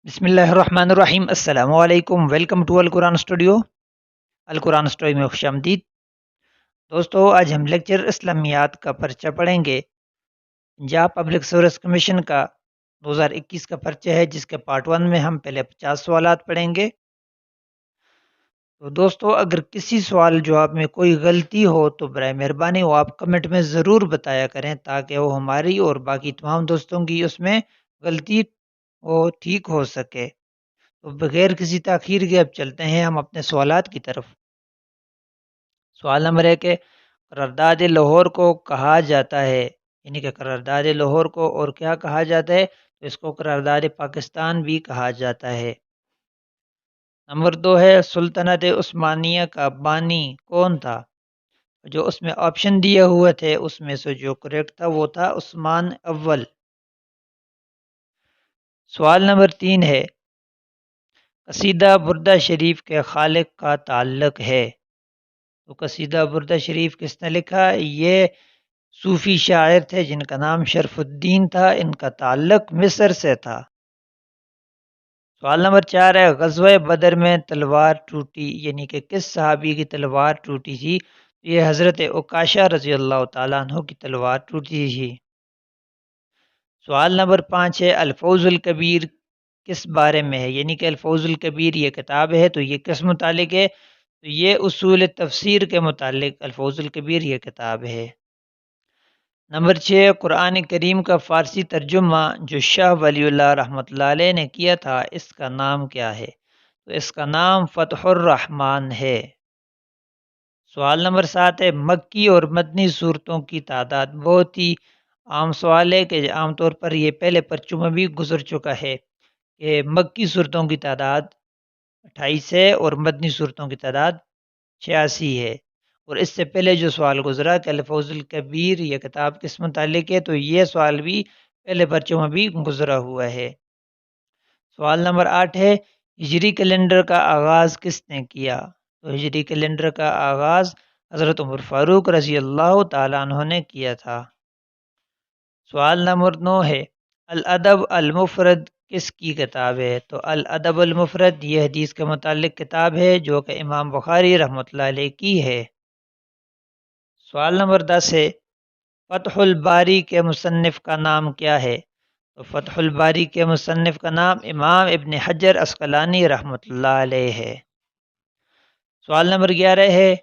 بسم اللہ الرحمن الرحیم۔ السلام علیکم، ویلکم ٹو القرآن اسٹوڈیو۔ القرآن اسٹوڈیو میں خوش آمدید۔ دوستو، آج ہم لیکچر اسلامیات کا پرچہ پڑھیں گے۔ پنجاب پبلک سروس کمیشن کا 2021 کا پرچہ ہے، جس کے پارٹ 1 میں ہم پہلے 50 سوالات پڑھیں گے۔ تو دوستو، اگر کسی سوال جواب میں کوئی غلطی ہو تو برائے مہربانی وہ آپ کمنٹ میں ضرور بتایا کریں، تاکہ وہ ہماری اور باقی تمام دوستوں کی اس میں غلطی وہ ٹھیک ہو سکے۔ تو بغیر کسی تاخیر کے اب چلتے ہیں ہم اپنے سوالات کی طرف۔ سوال نمبر 1 ہے، قرارداد لاہور کو کہا جاتا ہے، یعنی کہ قرارداد لاہور کو اور کیا کہا جاتا ہے؟ تو اس کو قرارداد پاکستان بھی کہا جاتا ہے۔ نمبر 2 ہے، سلطنت عثمانیہ کا بانی کون تھا؟ جو اس میں آپشن دیے ہوئے تھے اس میں سے جو کریکٹ تھا وہ تھا عثمان اول۔ سوال نمبر 3 ہے، قصیدہ بردہ شریف کے خالق کا تعلق ہے۔ تو قصیدہ بردہ شریف کس نے لکھا؟ یہ صوفی شاعر تھے جن کا نام شرف الدین تھا، ان کا تعلق مصر سے تھا۔ سوال نمبر 4 ہے، غزوہ بدر میں تلوار ٹوٹی، یعنی کہ کس صحابی کی تلوار ٹوٹی تھی؟ یہ حضرت عکاشہ رضی اللہ تعالیٰ عنہ کی تلوار ٹوٹی تھی۔ سوال نمبر 5 ہے، الفوز الکبیر کس بارے میں ہے؟ یعنی کہ الفوز الکبیر یہ کتاب ہے، تو یہ کس متعلق ہے؟ تو یہ اصول تفسیر کے متعلق الفوز الکبیر یہ کتاب ہے۔ نمبر 6، قرآن کریم کا فارسی ترجمہ جو شاہ ولی اللہ رحمۃ اللہ علیہ نے کیا تھا، اس کا نام کیا ہے؟ تو اس کا نام فتح الرحمن ہے۔ سوال نمبر 7 ہے، مکی اور مدنی صورتوں کی تعداد بہت ہی عام سوال ہے کہ عام طور پر یہ پہلے پرچوں میں بھی گزر چکا ہے کہ مکی صورتوں کی تعداد 28 ہے اور مدنی صورتوں کی تعداد 86 ہے۔ اور اس سے پہلے جو سوال گزرا کہ الفوز الکبیر یہ کتاب کس متعلق ہے، تو یہ سوال بھی پہلے پرچوں میں بھی گزرا ہوا ہے۔ سوال نمبر 8 ہے، ہجری کیلنڈر کا آغاز کس نے کیا؟ تو ہجری کیلنڈر کا آغاز حضرت عمر فاروق رضی اللہ تعالیٰ عنہ نے کیا تھا۔ سوال نمبر 9 ہے، الادب المفرد کس کی کتاب ہے؟ تو الادب المفرد یہ حدیث کے متعلق کتاب ہے جو کہ امام بخاری رحمۃ اللہ علیہ کی ہے۔ سوال نمبر 10 ہے، فتح الباری کے مصنف کا نام کیا ہے؟ تو فتح الباری کے مصنف کا نام امام ابن حجر عسقلانی رحمۃ اللہ علیہ ہے۔ سوال نمبر 11 ہے،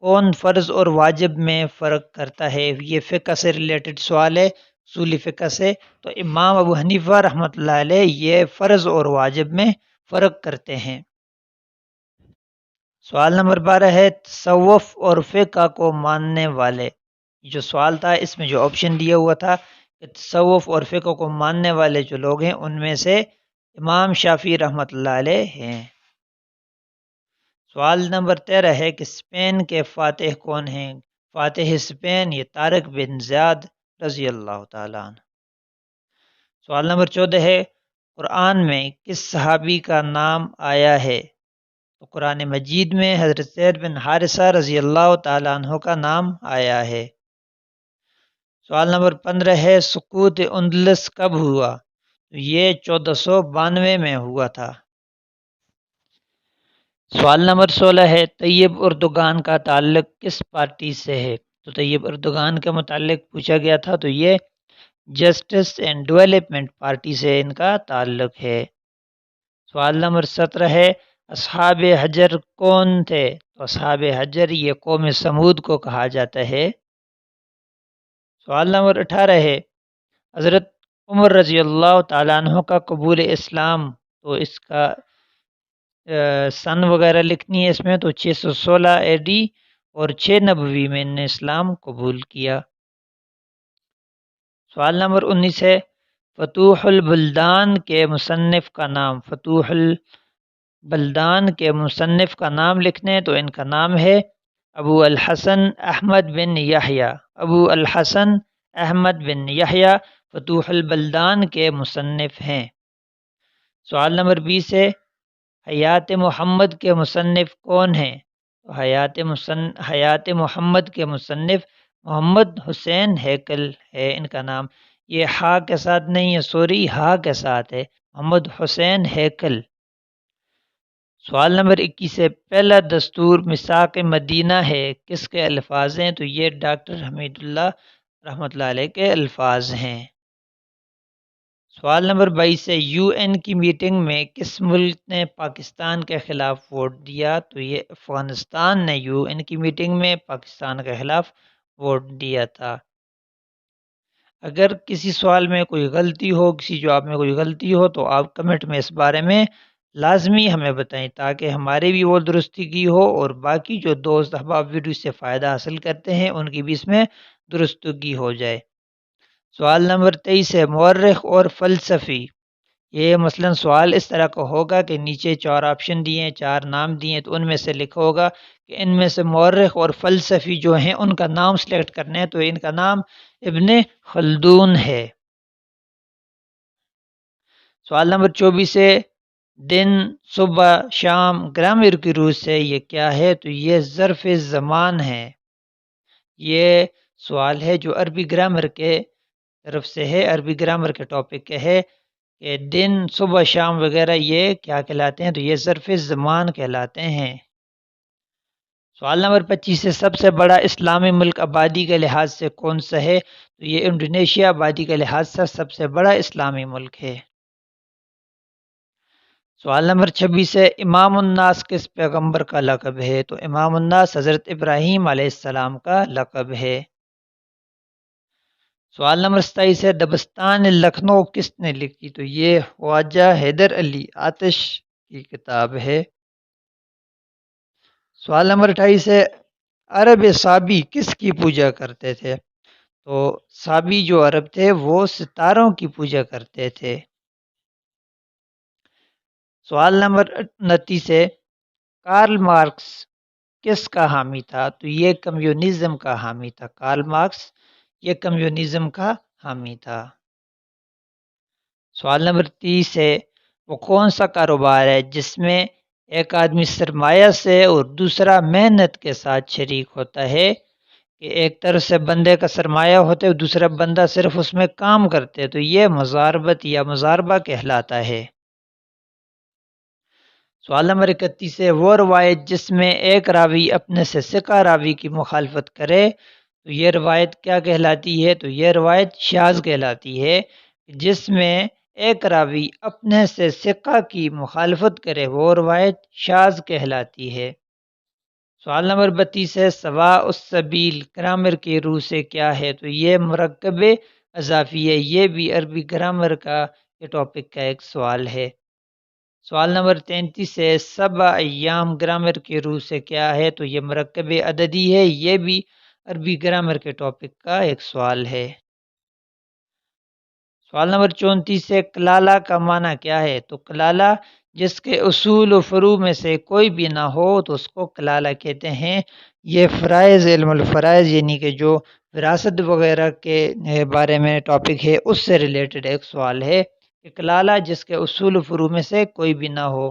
کون فرض اور واجب میں فرق کرتا ہے؟ یہ فقہ سے ریلیٹڈ سوال ہے، اصولی فقہ سے۔ تو امام ابو حنیفہ رحمۃ اللہ علیہ یہ فرض اور واجب میں فرق کرتے ہیں۔ سوال نمبر 12 ہے، تصوف اور فقہ کو ماننے والے، جو سوال تھا اس میں جو آپشن دیا ہوا تھا کہ تصوف اور فقہ کو ماننے والے جو لوگ ہیں ان میں سے امام شافعی رحمۃ اللہ علیہ ہیں۔ سوال نمبر 13 ہے کہ اسپین کے فاتح کون ہیں؟ فاتح اسپین یہ طارق بن زیاد رضی اللہ تعالیٰ عنہ۔ سوال نمبر 14 ہے، قرآن میں کس صحابی کا نام آیا ہے؟ تو قرآن مجید میں حضرت زید بن حارثہ رضی اللہ تعالیٰ عنہ کا نام آیا ہے۔ سوال نمبر 15 ہے، سقوط اندلس کب ہوا؟ تو یہ 1492 میں ہوا تھا۔ سوال نمبر 16 ہے، طیب اردگان کا تعلق کس پارٹی سے ہے؟ تو طیب اردگان کے متعلق پوچھا گیا تھا، تو یہ جسٹس اینڈ ڈیولپمنٹ پارٹی سے ان کا تعلق ہے۔ سوال نمبر 17 ہے، اصحاب حجر کون تھے؟ تو اصحاب حجر یہ قوم سمود کو کہا جاتا ہے۔ سوال نمبر 18 ہے، حضرت عمر رضی اللہ تعالیٰ عنہ کا قبول اسلام، تو اس کا سن وغیرہ لکھنی ہے اس میں، تو 616 AD اور 6 نبوی میں ان نے اسلام قبول کیا۔ سوال نمبر 19 ہے، فتوح البلدان کے مصنف کا نام، فتوح البلدان کے مصنف کا نام لکھنے، تو ان کا نام ہے ابو الحسن احمد بن یحییٰ۔ ابو الحسن احمد بن یحییٰ فتوح البلدان کے مصنف ہیں۔ سوال نمبر 20 ہے، حیات محمد کے مصنف کون ہیں؟ تو حیات محمد کے مصنف محمد حسین ہیکل ہے ان کا نام، یہ ہا کے ساتھ نہیں ہے، سوری، ہا کے ساتھ ہے، محمد حسین ہیکل۔ سوال نمبر 21 ہے، پہلا دستور میثاق مدینہ ہے، کس کے الفاظ ہیں؟ تو یہ ڈاکٹر حمید اللہ رحمۃ اللہ علیہ کے الفاظ ہیں۔ سوال نمبر 22 ہے، یو این کی میٹنگ میں کس ملک نے پاکستان کے خلاف ووٹ دیا؟ تو یہ افغانستان نے یو این کی میٹنگ میں پاکستان کے خلاف ووٹ دیا تھا۔ اگر کسی سوال میں کوئی غلطی ہو، کسی جواب میں کوئی غلطی ہو، تو آپ کمنٹ میں اس بارے میں لازمی ہمیں بتائیں تاکہ ہماری بھی وہ درستگی ہو اور باقی جو دوست احباب ویڈیو سے فائدہ حاصل کرتے ہیں ان کی بھی اس میں درستگی ہو جائے۔ سوال نمبر 23 ہے، مورخ اور فلسفی۔ یہ مثلا سوال اس طرح کا ہوگا کہ نیچے 4 آپشن دیے ہیں، 4 نام دیے ہیں، تو ان میں سے لکھا ہوگا کہ ان میں سے مورخ اور فلسفی جو ہیں ان کا نام سلیکٹ کرنا ہے، تو ان کا نام ابن خلدون ہے۔ سوال نمبر 24 ہے، دن، صبح، شام گرامر کی روح سے یہ کیا ہے؟ تو یہ ظرف زمان ہے۔ یہ سوال ہے جو عربی گرامر کے طرف سے ہے، عربی گرامر کے ٹاپک کے ہے کہ دن، صبح، شام وغیرہ یہ کیا کہلاتے ہیں؟ تو یہ ظرف زمان کہلاتے ہیں۔ سوال نمبر 25 ہے، سب سے بڑا اسلامی ملک آبادی کے لحاظ سے کون سا ہے؟ تو یہ انڈونیشیا آبادی کے لحاظ سے سب سے بڑا اسلامی ملک ہے۔ سوال نمبر 26 ہے، امام الناس کس پیغمبر کا لقب ہے؟ تو امام الناس حضرت ابراہیم علیہ السلام کا لقب ہے۔ سوال نمبر 27 ہے، دبستان لکھنؤ کس نے لکھی؟ تو یہ خواجہ حیدر علی آتش کی کتاب ہے۔ سوال نمبر 28 ہے، عرب صابی کس کی پوجا کرتے تھے؟ تو صابی جو عرب تھے وہ ستاروں کی پوجا کرتے تھے۔ سوال نمبر 29 ہے، کارل مارکس کس کا حامی تھا؟ تو یہ کمیونزم کا حامی تھا، کارل مارکس یہ کمیونزم کا حامی تھا۔ سوال نمبر 30 ہے، وہ کون سا کاروبار ہے جس میں ایک آدمی سرمایہ سے اور دوسرا محنت کے ساتھ شریک ہوتا ہے؟ کہ ایک طرف سے بندے کا سرمایہ ہوتا ہے، دوسرا بندہ صرف اس میں کام کرتے، تو یہ مزاربت یا مزاربہ کہلاتا ہے۔ سوال نمبر 31 ہے، وہ روایت جس میں ایک راوی اپنے سے ثقہ راوی کی مخالفت کرے تو یہ روایت کیا کہلاتی ہے؟ تو یہ روایت شاذ کہلاتی ہے۔ جس میں ایک راوی اپنے سے ثقہ کی مخالفت کرے وہ روایت شاذ کہلاتی ہے۔ سوال نمبر 32 ہے، سوا السبیل گرامر کی روح سے کیا ہے؟ تو یہ مرکب اضافی ہے، یہ بھی عربی گرامر کا یہ ٹاپک کا ایک سوال ہے۔ سوال نمبر 33 ہے، 7 ایام گرامر کی روح سے کیا ہے؟ تو یہ مرکب عددی ہے، یہ بھی عربی گرامر کے ٹاپک کا ایک سوال ہے۔ سوال نمبر 34 ہے، کلالہ کا معنی کیا ہے؟ تو کلالہ جس کے اصول و فروع میں سے کوئی بھی نہ ہو تو اس کو کلالہ کہتے ہیں۔ یہ فرائض، علم الفرائض یعنی کہ جو وراثت وغیرہ کے بارے میں ٹاپک ہے اس سے ریلیٹڈ ایک سوال ہے کہ کلالہ جس کے اصول و فروع میں سے کوئی بھی نہ ہو۔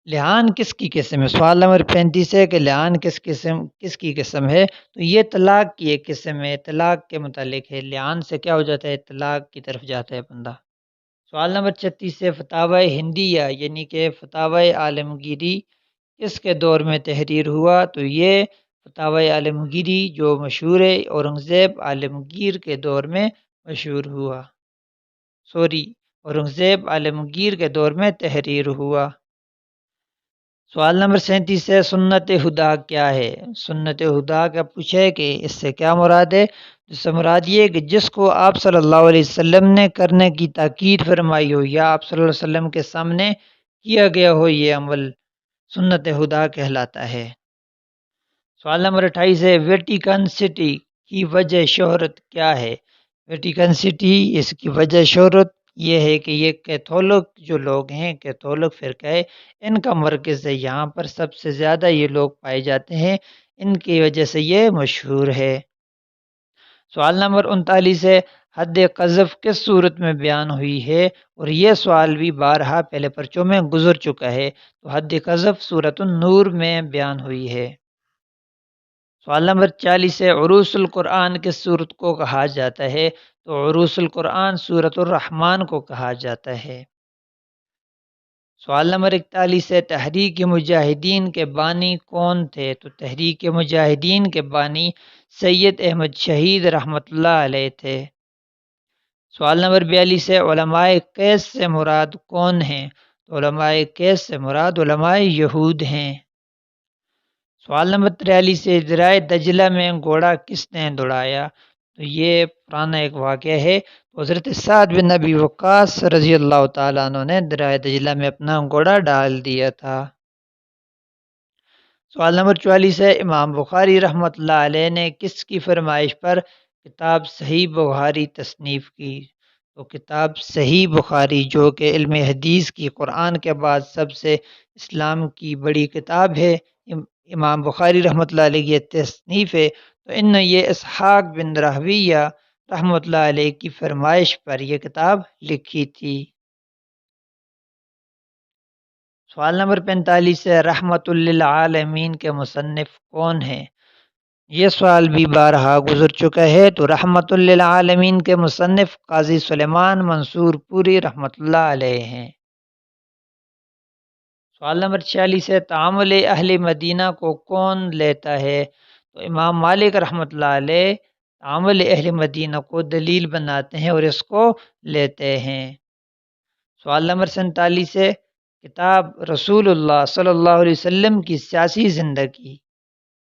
لعان کس کی قسم ہے؟ سوال نمبر 35 ہے کہ لعان کس کی قسم ہے؟ تو یہ طلاق کی ایک قسم ہے، طلاق کے متعلق ہے۔ لعان سے کیا ہو جاتا ہے؟ طلاق کی طرف جاتا ہے بندہ۔ سوال نمبر 36 ہے، فتاوی ہندیہ یعنی کہ فتاوی عالمگیری کس کے دور میں تحریر ہوا؟ تو یہ فتاوی عالمگیری جو مشہور ہے اورنگزیب عالمگیر کے دور میں مشہور ہوا، اورنگزیب عالمگیر کے دور میں تحریر ہوا۔ سوال نمبر 37 ہے، سنت ہدا کیا ہے؟ سنت ہدا کا پوچھے کہ اس سے کیا مراد ہے؟ جس سے مراد یہ کہ جس کو آپ صلی اللہ علیہ وسلم نے کرنے کی تاکید فرمائی ہو یا آپ صلی اللہ علیہ وسلم کے سامنے کیا گیا ہو، یہ عمل سنت ہدا کہلاتا ہے۔ سوال نمبر 28 ہے، ویٹیکن سٹی کی وجہ شہرت کیا ہے؟ ویٹیکن سٹی اس کی وجہ شہرت یہ ہے کہ یہ کیتھولک جو لوگ ہیں، کیتھولک فرقہ ہے، ان کا مرکز ہے، یہاں پر سب سے زیادہ یہ لوگ پائے جاتے ہیں، ان کی وجہ سے یہ مشہور ہے۔ سوال نمبر 39 ہے، حد قذف کس صورت میں بیان ہوئی ہے؟ اور یہ سوال بھی بارہا پہلے پرچوں میں گزر چکا ہے، تو حد قذف سورۃ النور میں بیان ہوئی ہے۔ سوال نمبر 40 ہے، عروس القرآن کس صورت کو کہا جاتا ہے؟ تو عروس القرآن سورۃ الرحمن کو کہا جاتا ہے۔ سوال نمبر 41 ہے، تحریک مجاہدین کے بانی کون تھے؟ تو تحریک مجاہدین کے بانی سید احمد شہید رحمۃ اللہ علیہ تھے۔ سوال نمبر 42 ہے، علماء کیس سے مراد کون ہیں؟ تو علماء کیس سے مراد علماء یہود ہیں۔ سوال نمبر 43 ہے، دریا دجلہ میں گھوڑا کس نے دوڑایا؟ تو یہ پرانا ایک واقعہ ہے، حضرت سعد بن نبی وقاص رضی اللہ تعالیٰ عنہ نے دریا دجلہ میں اپنا گھوڑا ڈال دیا تھا۔ سوال نمبر 44 ہے، امام بخاری رحمۃ اللہ علیہ نے کس کی فرمائش پر کتاب صحیح بخاری تصنیف کی؟ تو کتاب صحیح بخاری جو کہ علم حدیث کی قرآن کے بعد سب سے اسلام کی بڑی کتاب ہے، امام بخاری رحمۃ اللہ علیہ کی یہ تصنیف ہے، تو ان نے یہ اسحاق بن راہویہ رحمۃ اللہ علیہ کی فرمائش پر یہ کتاب لکھی تھی۔ سوال نمبر 45 ہے، رحمت للعالمین کے مصنف کون ہیں؟ یہ سوال بھی بارہا گزر چکا ہے، تو رحمت للعالمین کے مصنف قاضی سلیمان منصور پوری رحمۃ اللہ علیہ ہیں۔ سوال نمبر 46 ہے، تعامل اہل مدینہ کو کون لیتا ہے؟ تو امام مالک رحمۃ اللہ علیہ تعامل اہل مدینہ کو دلیل بناتے ہیں اور اس کو لیتے ہیں۔ سوال نمبر 47 ہے، کتاب رسول اللہ صلی اللہ علیہ وسلم کی سیاسی زندگی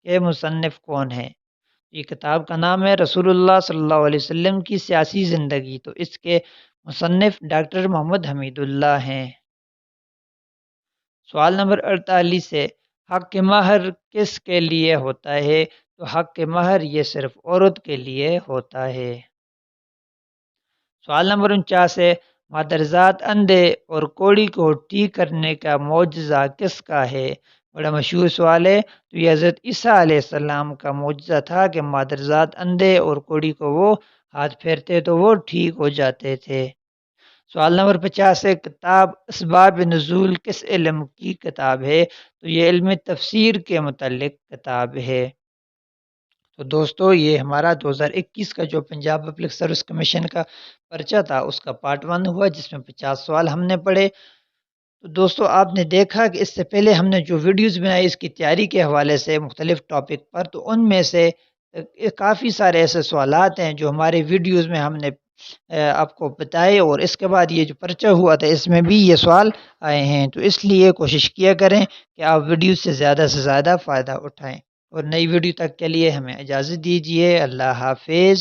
کے مصنف کون ہیں؟ یہ کتاب کا نام ہے رسول اللہ صلی اللہ علیہ وسلم کی سیاسی زندگی، تو اس کے مصنف ڈاکٹر محمد حمید اللہ ہیں۔ سوال نمبر 48 ہے، حق مہر کس کے لیے ہوتا ہے؟ تو حق مہر یہ صرف عورت کے لیے ہوتا ہے۔ سوال نمبر 49 ہے، مادرزاد اندھے اور کوڑی کو ٹھیک کرنے کا معجزہ کس کا ہے؟ بڑا مشہور سوال ہے، تو یہ حضرت عیسیٰ علیہ السلام کا معجزہ تھا کہ مادرزاد اندھے اور کوڑی کو وہ ہاتھ پھیرتے تو وہ ٹھیک ہو جاتے تھے۔ سوال نمبر 50 ہے، کتاب اسباب نزول کس علم کی کتاب ہے؟ تو یہ علم تفسیر کے متعلق کتاب ہے۔ تو دوستو یہ ہمارا 2021 کا جو پنجاب پبلک سروس کمیشن کا پرچہ تھا اس کا پارٹ 1 ہوا، جس میں 50 سوال ہم نے پڑھے۔ تو دوستو آپ نے دیکھا کہ اس سے پہلے ہم نے جو ویڈیوز بنائی اس کی تیاری کے حوالے سے مختلف ٹاپک پر، تو ان میں سے کافی سارے ایسے سوالات ہیں جو ہمارے ویڈیوز میں ہم نے آپ کو بتائے، اور اس کے بعد یہ جو پرچہ ہوا تھا اس میں بھی یہ سوال آئے ہیں، تو اس لیے کوشش کیا کریں کہ آپ ویڈیو سے زیادہ فائدہ اٹھائیں، اور نئی ویڈیو تک کے لیے ہمیں اجازت دیجیے۔ اللہ حافظ۔